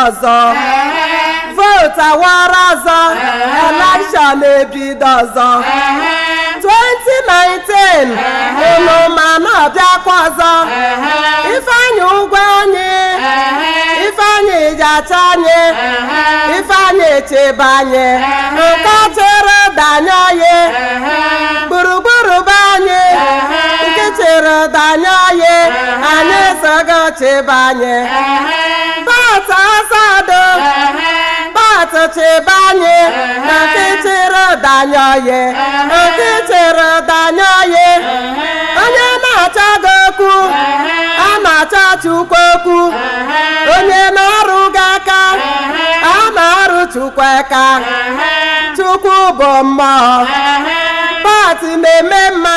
ọzọ vote awara ọzọ election ebido ọzọ 2019 unu ma na-abịakwa ọzọ Ifeanyi ụgwọ anyị Ifeanyi Ijacha anyị Ifeanyi Echebe anyị nke chere danye oyi gburugburu be anyị nke chere danye oyi anyị sogo chebe anyị Bata Asado Bata chebe anyị nke chere danye oyi nke chere danye oyi onye na-achọ gị okwu a na-achọ Chukwu okwu onye na-arụ gị aka a na-arụ Chukwu aka Chukwu bụ mmụọ Bata na-eme mma